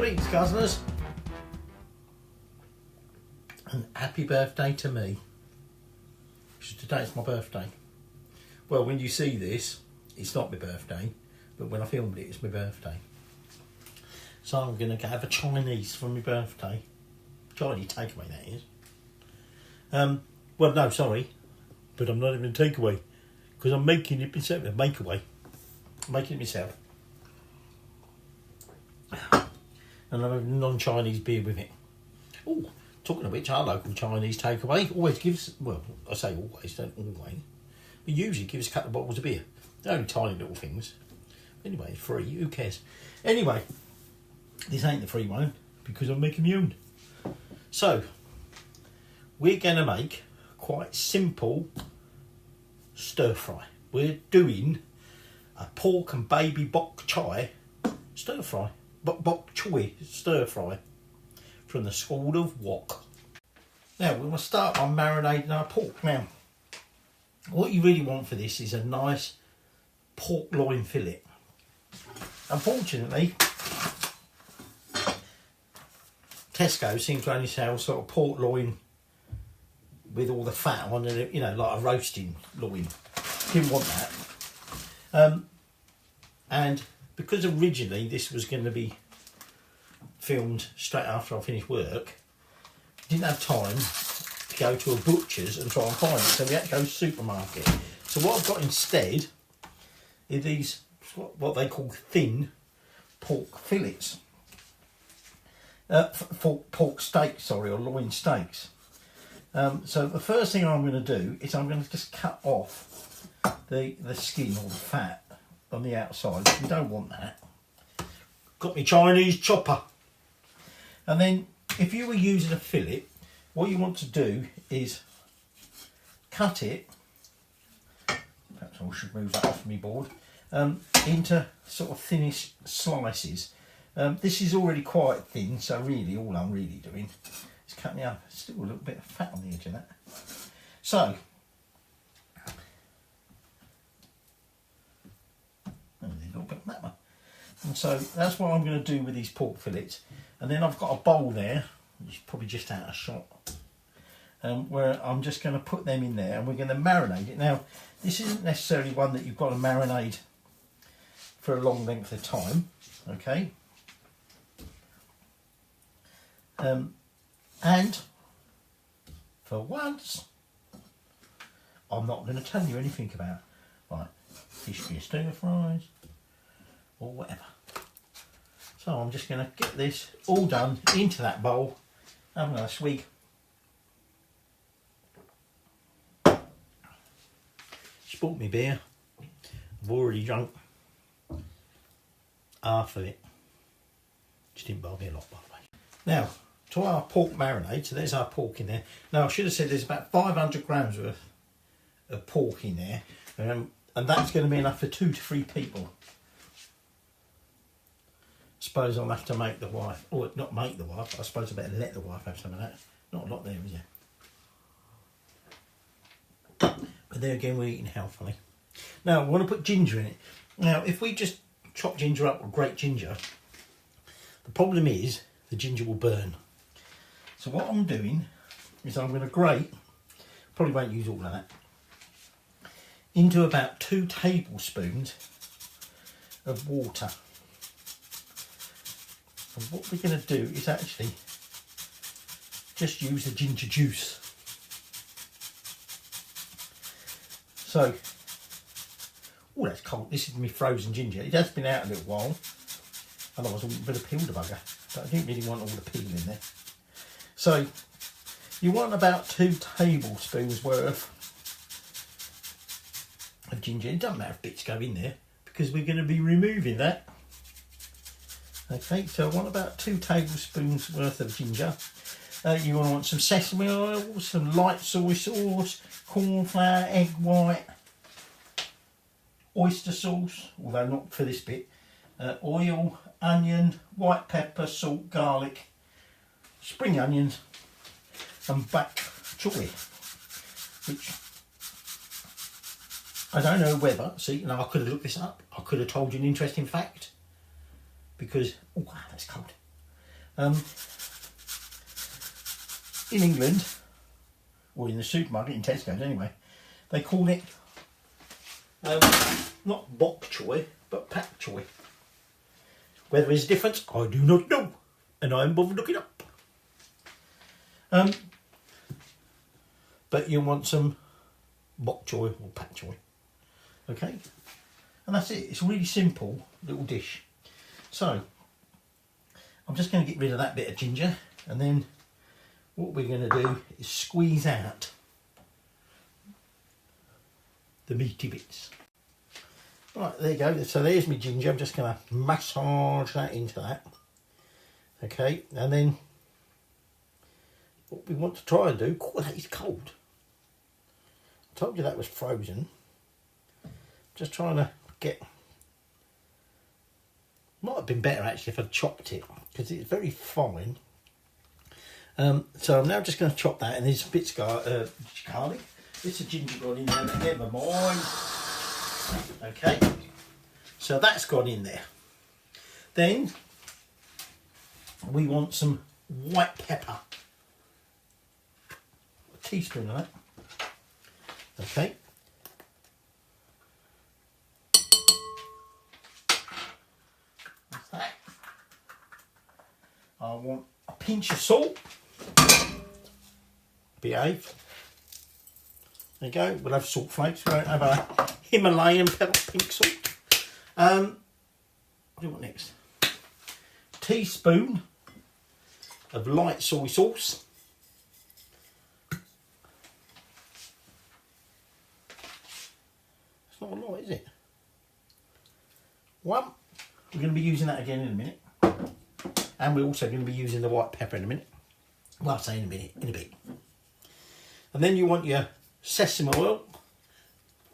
Greetings, Guzzlers, and happy birthday to me. Because today's my birthday. Well, when you see this, it's not my birthday, but when I filmed it, it's my birthday. So I'm going to have a Chinese for my birthday. Chinese takeaway, that is. Well, no, sorry, but I'm not even a takeaway because I'm making it myself. I'm making it myself. And I'm having non-Chinese beer with it. Oh, talking of which, our local Chinese takeaway always gives, well, I say always, don't always, but usually gives a couple of bottles of beer. They're only tiny little things. Anyway, it's free, who cares? Anyway, this ain't the free one because I'm making my own. So, we're going to make quite simple stir fry. We're doing a pork and baby bok choy stir fry. Bok Choy stir fry from the School of Wok. Now, we're going to start by marinating our pork. Now, what you really want for this is a nice pork loin fillet. Unfortunately, Tesco seems to only sell sort of pork loin with all the fat on it, you know, like a roasting loin. Didn't want that. And because originally this was going to be filmed straight after I finished work, didn't have time to go to a butcher's and try and find it, so we had to go to the supermarket. So what I've got instead is these, what they call thin pork fillets. Pork steaks, sorry, or loin steaks. So the first thing I'm going to do is I'm going to just cut off the skin or the fat on the outside. You don't want that. Got my Chinese chopper. And then if you were using a fillet, what you want to do is cut it, perhaps I should move that off my board, into sort of thinnish slices. This is already quite thin, so really all I'm really doing is cutting up. Still a little bit of fat on the edge of that. So, a little bit of that one. And so that's what I'm going to do with these pork fillets. And then I've got a bowl there, which is probably just out of shot, where I'm just going to put them in there and we're going to marinate it. Now, this isn't necessarily one that you've got to marinate for a long length of time, okay? And for once, I'm not going to tell you anything about, like, fish for your stir fries or whatever. So I'm just going to get this all done into that bowl. Have a nice swig. Spilled me beer. I've already drunk half of it. Just didn't buy me a lot, by the way. Now, to our pork marinade, so there's our pork in there. Now, I should have said there's about 500 grams worth of pork in there, and that's going to be enough for 2 to 3 people. Suppose I'll have to make the wife, or not make the wife, I suppose I better let the wife have some of that. Not a lot there, is there? But there again, we're eating healthily. Now, I want to put ginger in it. Now, if we just chop ginger up with great ginger, the problem is the ginger will burn. So what I'm doing is I'm going to grate, probably won't use all of that, into about 2 tablespoons of water. And what we're going to do is actually just use the ginger juice. So, oh, that's cold. This is my frozen ginger. It has been out a little while. Otherwise I wouldn't have peeled the bugger. But I didn't really want all the peel in there. So, you want about 2 tablespoons worth of ginger. It doesn't matter if bits go in there because we're going to be removing that. Okay, so I want about 2 tablespoons worth of ginger. You want some sesame oil, some light soy sauce, corn flour, egg white, oyster sauce, although not for this bit, oil, onion, white pepper, salt, garlic, spring onions, and bok choy, which I don't know whether, see, now I could have looked this up, I could have told you an interesting fact, because, oh wow, that's cold. In England, or in the supermarket, in Tesco's anyway, they call it not Bok Choy, but Bok Choy. Whether there's a difference, I do not know, and I haven't bothered looking up. But you want some Bok Choy or Bok Choy, okay? And that's it. It's a really simple little dish. So I'm just going to get rid of that bit of ginger, and then what we're going to do is squeeze out the meaty bits. Right, there you go. So there's my ginger. I'm just going to massage that into that. Okay, and then what we want to try and do, that is cold. I told you that was frozen. Just trying to get, might have been better actually if I'd chopped it, because it's very fine. So I'm now just going to chop that, and there's bits of garlic. Bits of ginger gone in there, but never mind. Okay, so that's gone in there. Then we want some white pepper. A teaspoon of that. Okay. That's that. I want a pinch of salt. Behave. There you go. We'll have salt flakes. We won't have a Himalayan pink salt. What do you want next? Teaspoon of light soy sauce. It's not a lot, is it? One. We're going to be using that again in a minute. And we're also going to be using the white pepper in a minute. Well, I'll say in a minute, in a bit. And then you want your sesame oil.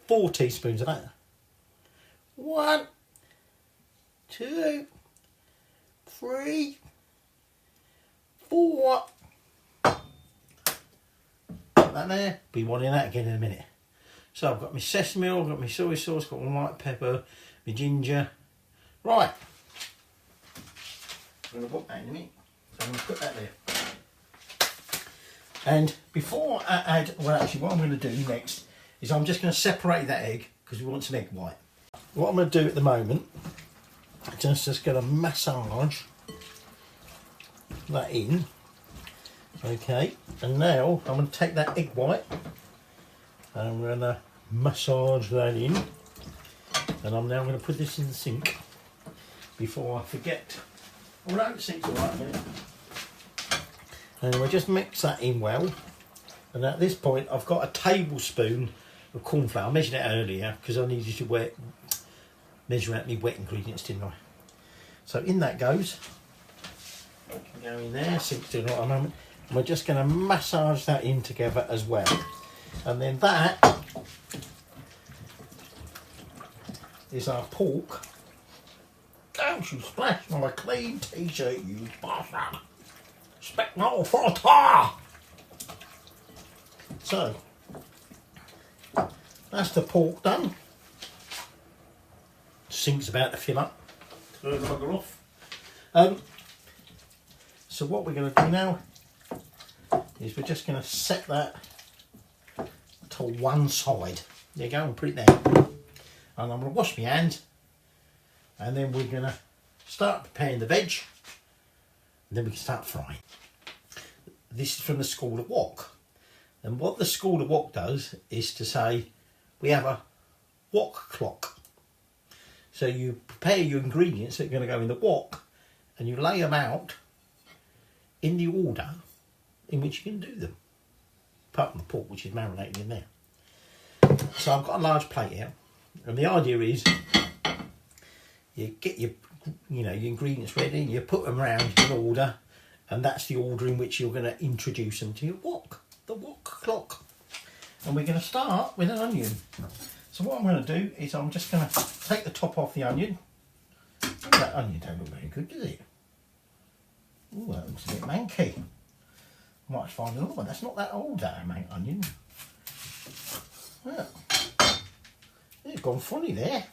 4 teaspoons of that. 1, 2, 3, 4. Put that there. Be wanting that again in a minute. So I've got my sesame oil, I've got my soy sauce, got my white pepper, my ginger. Right. I'm going to put that in a minute. So I'm going to put that there. And before I add, well actually what I'm going to do next is I'm just going to separate that egg, because we want some egg white. What I'm going to do at the moment, just going to massage that in. Okay, and now I'm going to take that egg white and I'm going to massage that in. And I'm now going to put this in the sink before I forget. Oh no, the sink's alright a minute. And we'll just mix that in well. And at this point, I've got a tablespoon of corn flour. I measured it earlier because I needed to measure out my wet ingredients, didn't I? So in that goes. It can go in there, sink's doing it at the moment. And we're just going to massage that in together as well. And then that is our pork. Don't you splash my clean t-shirt, you bastard! Expect no for a tar! So, that's the pork done. Sink's about to fill up. Turn the bugger off. So what we're going to do now is we're just going to set that to one side. There you go, and put it there. And I'm going to wash my hands, and then we're going to start preparing the veg, and then we can start frying. This is from the School of Wok. And what the School of Wok does is to say, we have a wok clock. So you prepare your ingredients that are going to go in the wok, and you lay them out in the order in which you can do them. Apart from the pork, which is marinated in there. So I've got a large plate here, and the idea is you get your ingredients ready, and you put them around in order, and that's the order in which you're going to introduce them to your wok, the wok clock. And we're going to start with an onion. So what I'm going to do is I'm just going to take the top off the onion. That onion don't look very good, does it? Oh, that looks a bit manky. I might find another one. That's not that old, that onion. Yeah. It's gone funny there.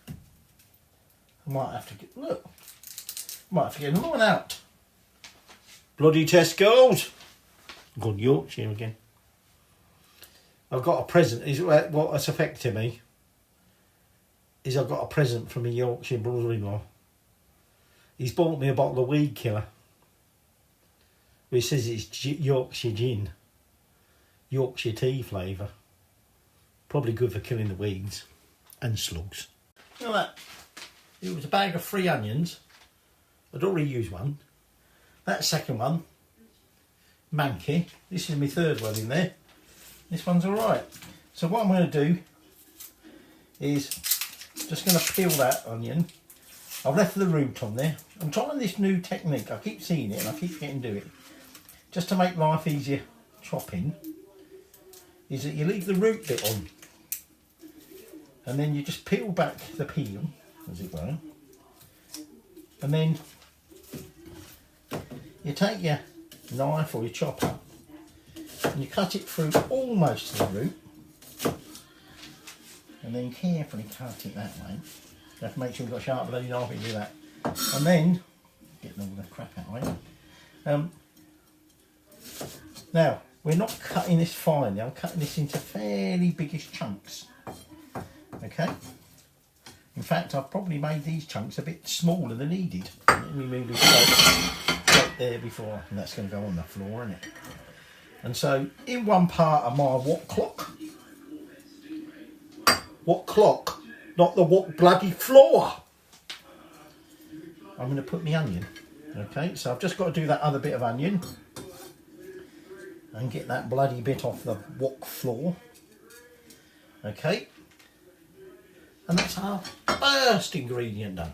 I might have to get, look, might have to get another one out. Bloody Tesco's. Good Yorkshire again. I've got a present. Is what has affected me is I've got a present from a Yorkshire brother-in-law. He's bought me a bottle of weed killer. Which says it's Yorkshire gin. Yorkshire tea flavour. Probably good for killing the weeds and slugs. You know that? It was a bag of 3 onions. I'd already used one. That second one, manky. This is my third one in there. This one's alright. So what I'm going to do is just going to peel that onion. I've left the root on there. I'm trying this new technique. I keep seeing it and I keep forgetting to do it. Just to make life easier chopping, is that you leave the root bit on. And then you just peel back the peel, as it were. And then you take your knife or your chopper and you cut it through almost to the root. And then carefully cut it that way. You have to make sure you've got a sharp bloody knife and do that. And then, get all the crap out of the way. Now, we're not cutting this finely, I'm cutting this into fairly biggish chunks. Okay? In fact, I've probably made these chunks a bit smaller than needed. Let me move this right there before, and that's going to go on the floor, isn't it? And so, in one part of my wok clock, not the wok bloody floor, I'm going to put my onion. Okay, so I've just got to do that other bit of onion and get that bloody bit off the wok floor. Okay, and that's our first ingredient done.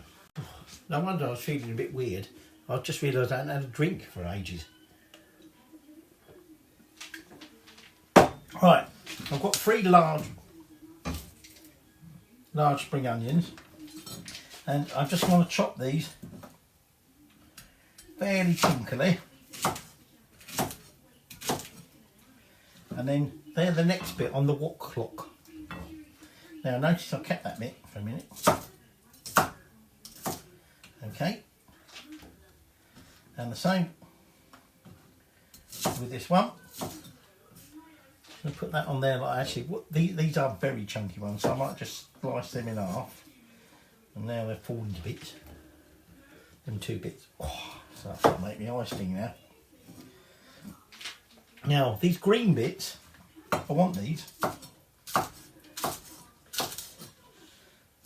No wonder I was feeling a bit weird. I just realised I hadn't had a drink for ages. Right, I've got 3 large spring onions, and I just want to chop these fairly chunkily, and then they're the next bit on the wok clock. Now notice I kept that bit for a minute. Okay, and the same with this one. I'm going to put that on there. Like actually, these are very chunky ones, so I might just slice them in half. And now they're falling to bits. Them 2 bits. Oh, so that's going to make me eyes sting now. Now these green bits, I want these.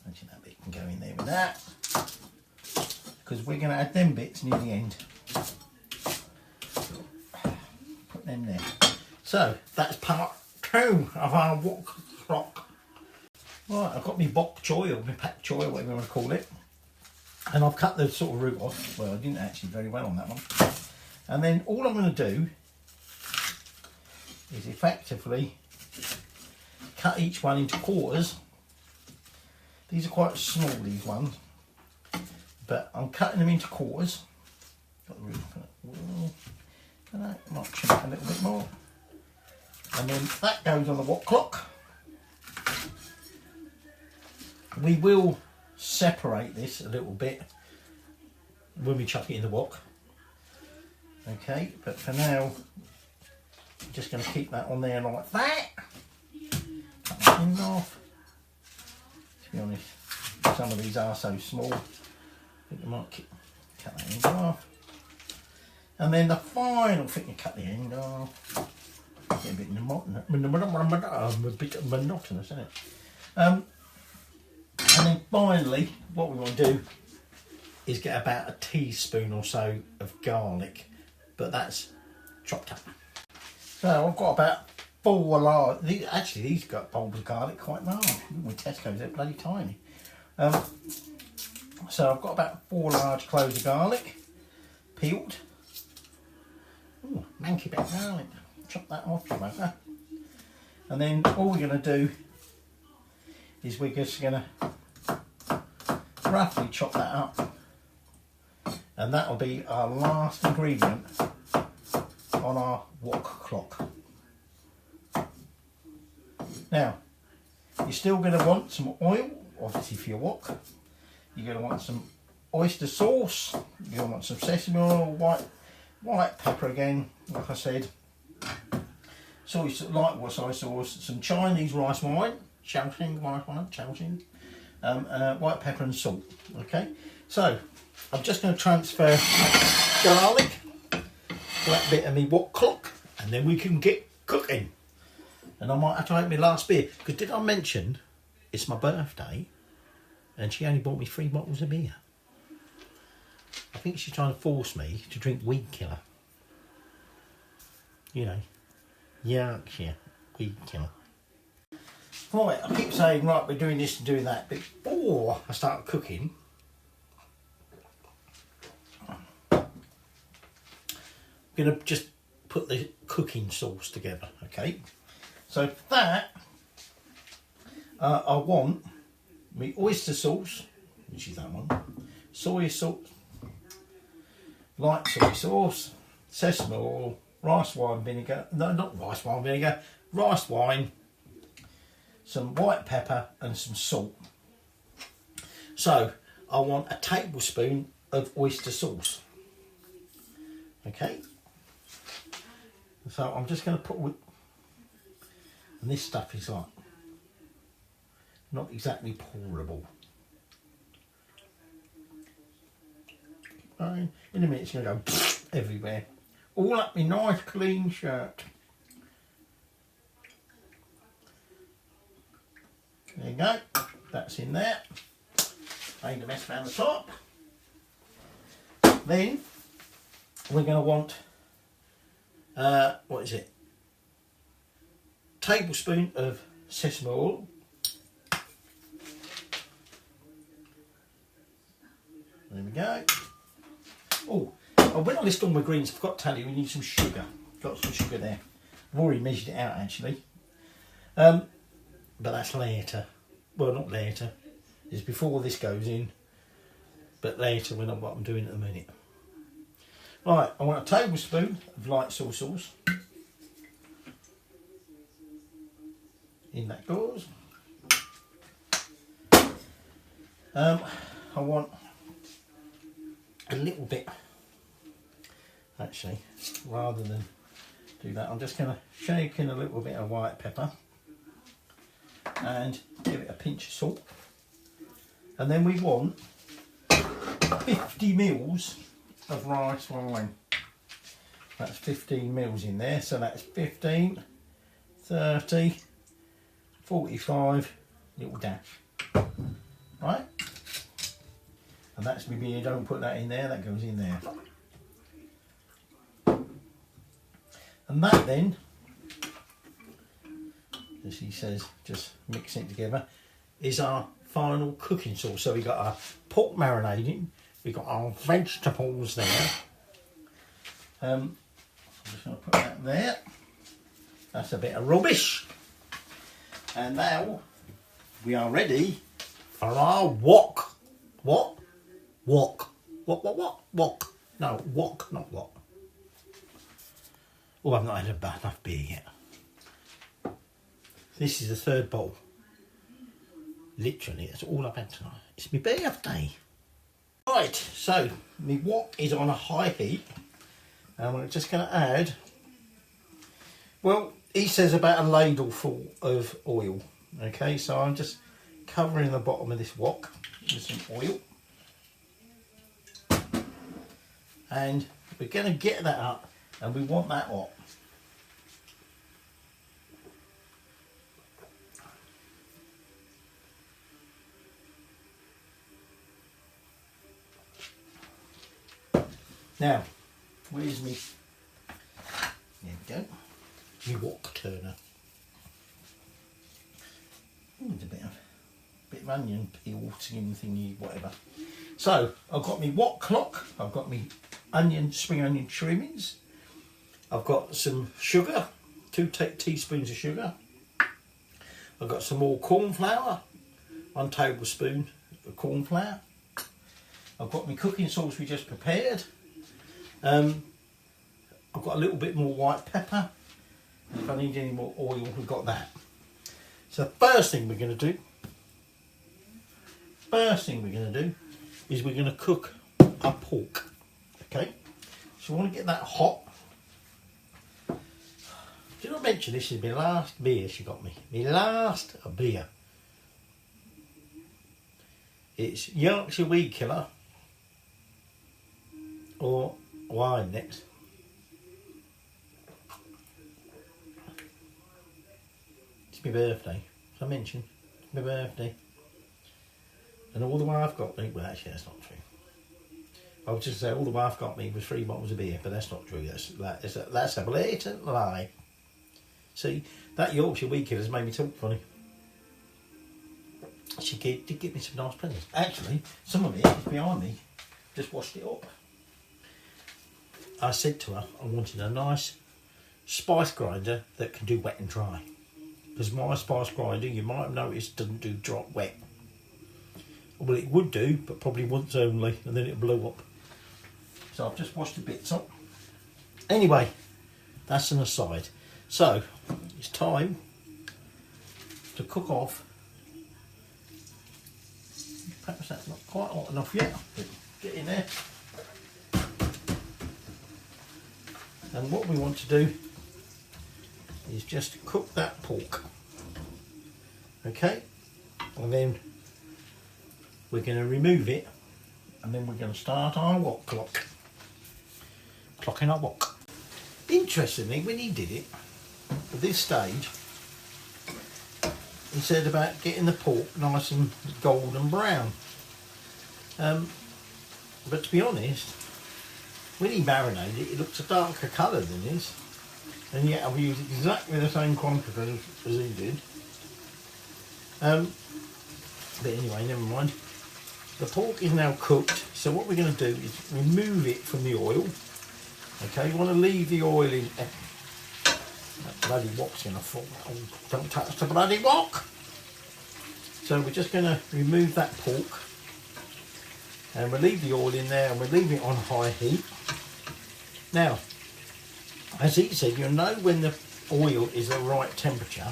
Actually, that bit can go in there with that, because we're going to add them bits near the end. Put them there. So that's part 2 of our wok clock. Right, I've got my Bok Choy or my Pak Choy, whatever you want to call it, and I've cut the sort of root off. Well, I didn't actually very well on that one. And then all I'm going to do is effectively cut each one into quarters. These are quite small, these ones, but I'm cutting them into quarters. Got the root. Can I not chip it a little bit more? And then that goes on the wok clock. We will separate this a little bit when we chuck it in the wok. Okay, but for now, I'm just going to keep that on there like that. Cut that end off. To be honest, some of these are so small, I think I might cut that end off. And then the final thing, you cut the end off. Get a bit monotonous, isn't it? And then finally, what we want to do is get about a teaspoon or so of garlic, but that's chopped up. So I've got about 4 large. Actually, these got bulbs of garlic quite large. With Tesco's, they're bloody tiny. So I've got about 4 large cloves of garlic, peeled. Ooh, manky bit of garlic. Chop that off, tomato. And then all we're going to do is we're just going to roughly chop that up, and that'll be our last ingredient on our wok clock. Now, you're still going to want some oil, obviously for your wok. You're going to want some oyster sauce. You're going to want some sesame oil, white white pepper again, like I said, light soy sauce, some Chinese rice wine, white pepper and salt. Okay, so I'm just going to transfer garlic to that bit of me wok clock, and then we can get cooking. And I might have to make my last beer, because did I mention it's my birthday and she only bought me 3 bottles of beer? I think she's trying to force me to drink Weed Killer. You know, Yorkshire Weed Killer. Right, I keep saying, right, we're doing this and doing that, but before I start cooking, I'm going to just put the cooking sauce together, okay? So for that, I want my oyster sauce, which is that one, soy sauce, light soy sauce, sesame oil, rice wine vinegar, no, not rice wine vinegar, rice wine, some white pepper and some salt. So I want a tablespoon of oyster sauce. Okay. So I'm just going to put, and this stuff is like not exactly pourable. In a minute it's going to go everywhere. All up my nice clean shirt. There you go. That's in there. Made a mess around the top. Then we're going to want, what is it? Tablespoon of sesame oil. There we go. Oh, when I list all my greens, I forgot to tell you, we need some sugar. Got some sugar there. I've already measured it out actually. But that's later. Well, not later. It's before this goes in. But later when I'm what I'm doing at the minute. Right, I want a tablespoon of light soy sauce. In that goes. I want a little bit, actually, rather than do that, I'm just going to shake in a little bit of white pepper and give it a pinch of salt. And then we want 50 mils of rice wine. That's 15 mils in there, so that's 15, 30, 45, little dash. Right? And that's my beer, don't put that in there, that goes in there. And that then, as he says, just mixing it together, is our final cooking sauce. So we've got our pork marinating, we've got our vegetables there. I'm just going to put that there. That's a bit of rubbish. And now we are ready for our wok. What? Wok. What? Wok. No, wok, not wok. Oh, I've not had enough beer yet. This is the 3rd bowl. Literally, that's all I've had tonight. It's my birthday. Right, so my wok is on a high heat. And we're just going to add, well, he says about a ladle full of oil. Okay, so I'm just covering the bottom of this wok with some oil. And we're going to get that up, and we want that hot. Now, where's me? There we go. Me wok turner. Ooh, a bit of onion peel, skin thingy, whatever. So I've got my wok clock. I've got my spring onion trimmings. I've got some sugar, 2 teaspoons of sugar. I've got some more corn flour, 1 tablespoon of corn flour. I've got my cooking sauce we just prepared. I've got a little bit more white pepper. If I need any more oil, we've got that. So the first thing we're going to do is we're going to cook our pork. Okay, So I want to get that hot. Did I mention this is my last beer she got me? My last beer. It's Yorkshire Weed Killer or wine next. It's my birthday. As I mentioned, it's my birthday. And all the wife got me, well actually that's not true. I was just saying all the wife got me was 3 bottles of beer, but that's not true. That's a blatant lie. See, that Yorkshire Weed Killer has made me talk funny. She did give me some nice presents. Actually, some of it is behind me. Just washed it up. I said to her I wanted a nice spice grinder that can do wet and dry. Because my spice grinder, you might have noticed, doesn't do drop wet. Well, it would do, but probably once only, and then it blew up. So I've just washed the bits up. Anyway, that's an aside. So, it's time to cook off. Perhaps that's not quite hot enough yet, but get in there. And what we want to do is just cook that pork. Okay? And then we're going to remove it, and then we're going to start our wok clock. Clocking our wok. Interestingly, when he did it, at this stage, he said about getting the pork nice and golden brown. But to be honest, when he marinated it, it looks a darker colour than this. And yet I've used exactly the same quantity as he did. But anyway, never mind. The pork is now cooked, so what we're going to do is remove it from the oil. Okay, you want to leave the oil in. That bloody wok's going to fall. Oh, don't touch the bloody wok! So we're just going to remove that pork. And we'll leave the oil in there and we'll leave it on high heat. Now, as he said, you'll know when the oil is the right temperature.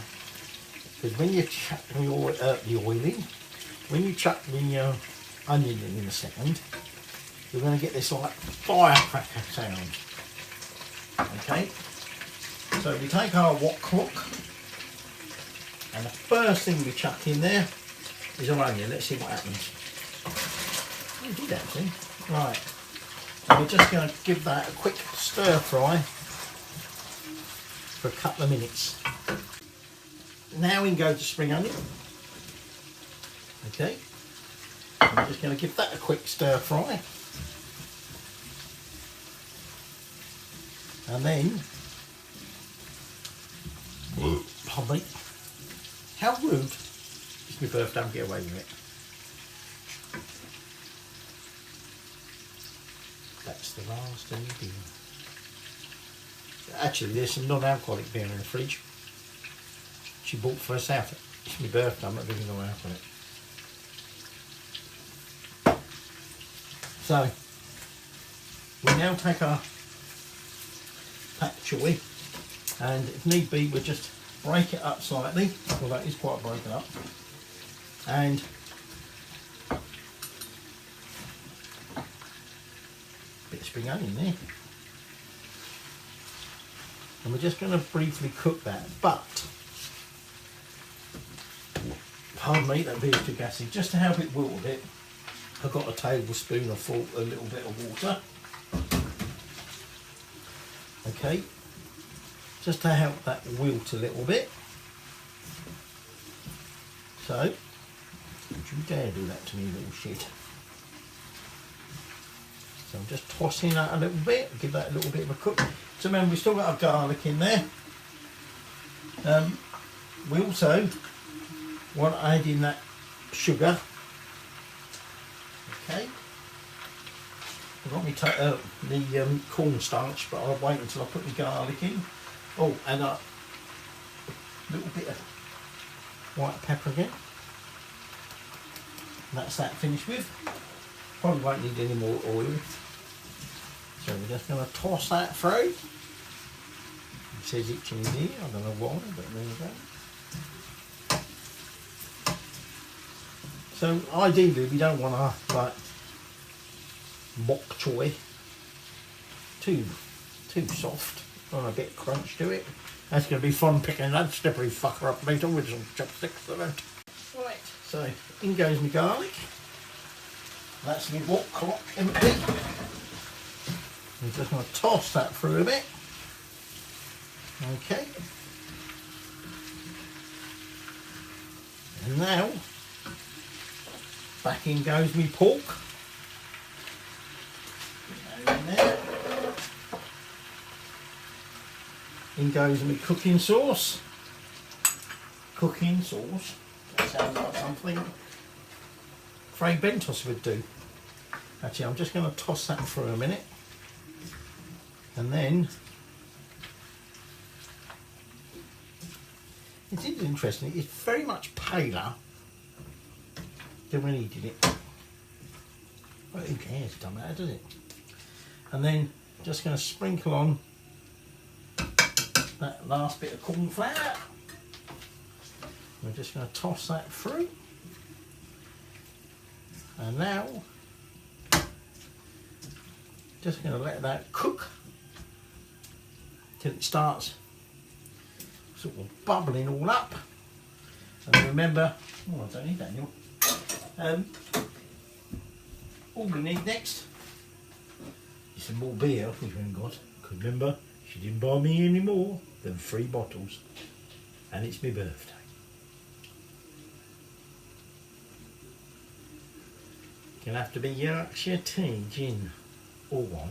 Because when you chuck the oil in, when you chuck the onion in a second, you're going to get this like firecracker sound. Okay, so we take our wok clock, and the first thing we chuck in there is our onion. Let's see what happens. Oh, it did actually. Right, so we're just going to give that a quick stir fry for a couple of minutes. Now we can go to spring onion. Okay, I'm just going to give that a quick stir fry. And then, pardon me, how rude, it's my birthday, don't get away with it. That's the last of the beer. Actually, there's some non-alcoholic beer in the fridge. She bought for us out. It's my birthday, I'm not giving no alcohol. So, we now take our Bok Choy, and if need be, we'll just break it up slightly. Well, that is quite broken up. And bit of spring onion there. And we're just going to briefly cook that, but pardon me, that beer's too gassy. Just to help it wilt a bit, I've got a tablespoon of a little bit of water. Okay, just to help that wilt a little bit. So, don't you dare do that to me, little shit. So I'm just tossing that a little bit, give that a little bit of a cook. So remember, we've still got our garlic in there. We also want to add in that sugar. Okay. I've got me the cornstarch, but I'll wait until I put the garlic in. Oh, and a little bit of white pepper again. And that's that finished with. Probably won't need any more oil. So we're just going to toss that through. It says itching in here, I don't know why, but there we go. So ideally we don't want to like Bok Choy too soft. Want a bit of crunch to it. That's going to be fun picking that slippery fucker up later with some chopsticks. Right, so in goes my garlic. That's my wok clock empty. I'm just going to toss that through a bit. Okay. And now, back in goes my pork. In there. In goes my cooking sauce. Cooking sauce. That sounds like something Fray Bentos would do. Actually, I'm just going to toss that for a minute. And then it's interesting. It's very much paler than when he did it. Well, who cares? Don't matter, does it? And then just going to sprinkle on that last bit of corn flour. We're just going to toss that through. And now, just going to let that cook till it starts sort of bubbling all up. And remember, oh, I don't need that anymore. All we need next is some more beer, which we haven't got. Because remember, she didn't buy me any more than 3 bottles. And it's my birthday. Gonna have to be Yorkshire tea, gin, or wine.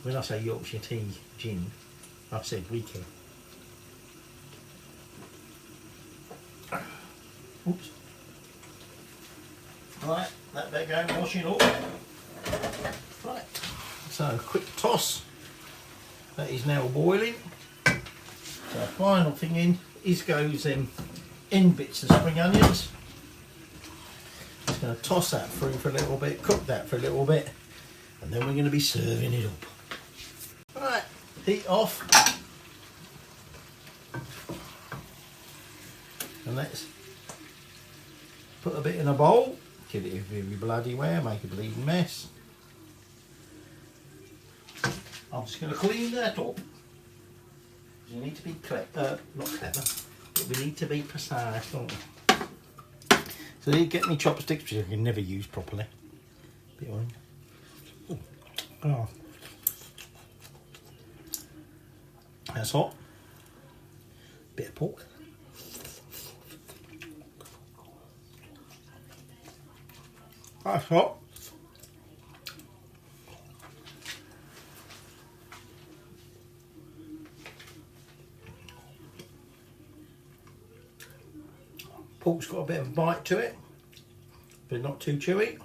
When I say Yorkshire tea, gin, I said weekend. Oops. Right, that better go washing up. Right, so quick toss. That is now boiling. So final thing in is goes end bits of spring onions. Just going to toss that through for a little bit, cook that for a little bit, and then we're going to be serving it up. Right, heat off. And let's put a bit in a bowl, give it a very bloody wear, make a bleeding mess. I'm just going to clean that up. You need to be not clever, but we need to be precise, don't we? So you get me chopsticks, which I can never use properly. Bit of oh. That's hot. Bit of pork. That's hot. Pork's got a bit of a bite to it, but not too chewy.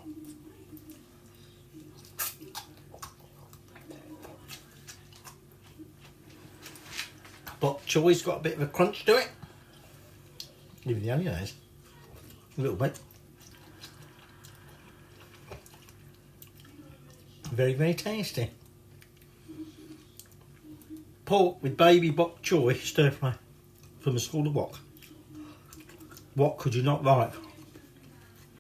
Bok Choy's got a bit of a crunch to it. Even the onion has. A little bit. Very, very tasty. Pork with baby Bok Choy stir fry from the School of Wok. What could you not like?